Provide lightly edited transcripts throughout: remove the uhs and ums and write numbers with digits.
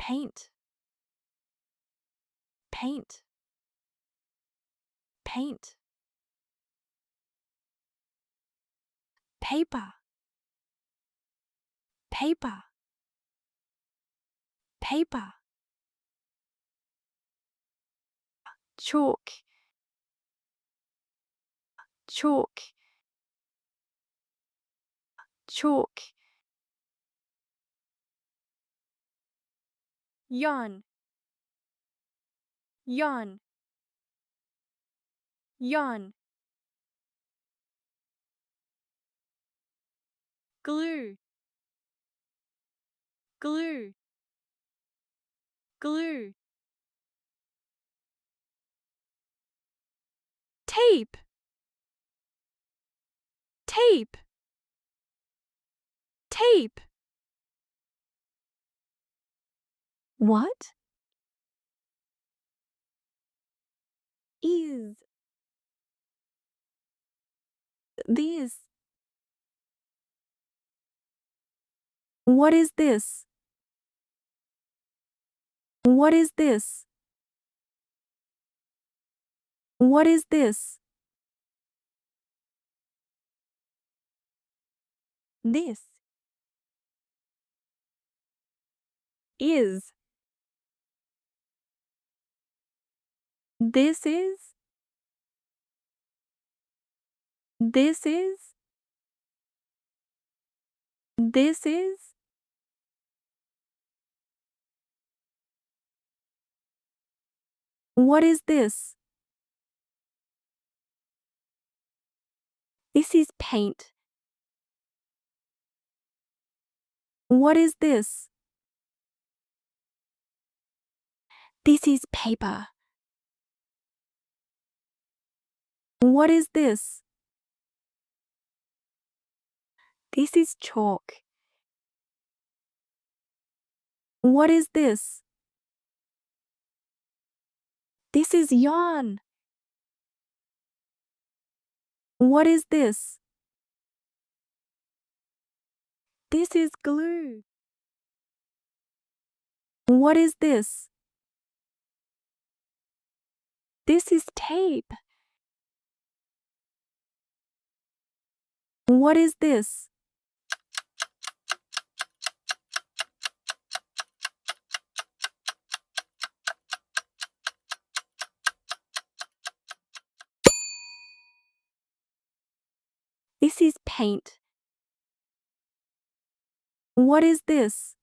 paint, paint, paint. Paper, paper, paper. Chalk, chalk, chalk. Yarn, yarn, yarn. Glue, glue, glue. Tape, tape, tape. What is this? What is this? What is this? What is this? This is. This is. This is. This is. What is this? This is paint. What is this? This is paper. What is this? This is chalk. What is this? This is yarn. What is this? This is glue. What is this? This is tape. What is this? This is paint. What is this?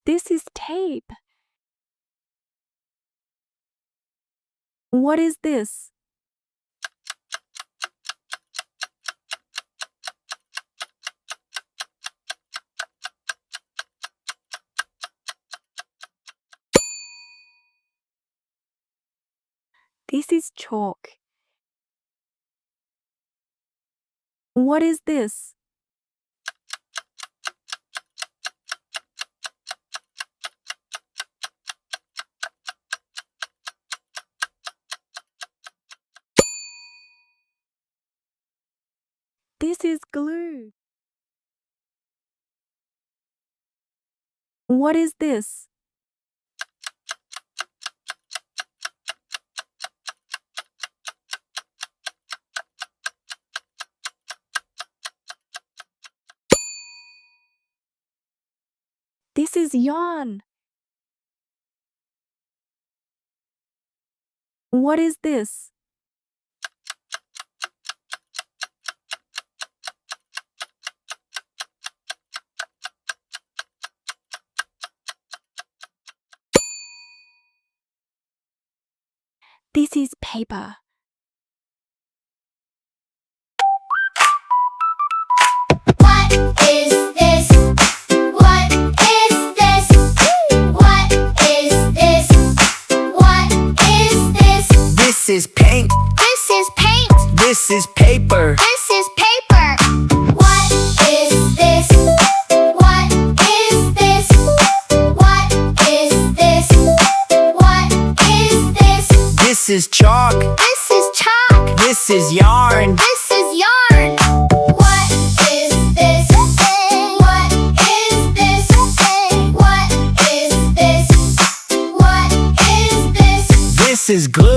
This is tape. What is this? This is chalk. What is this? This is glue. What is this? This is yarn. What is this? This is paper. What is this? What is this? What is this? What is this? This is paint. This is paint. This is paper. This is paper. What is this? What is this? What is this? What is This is yarn. This is yarn. What is this thing? What is this thing? What is this? What is this? This is glue.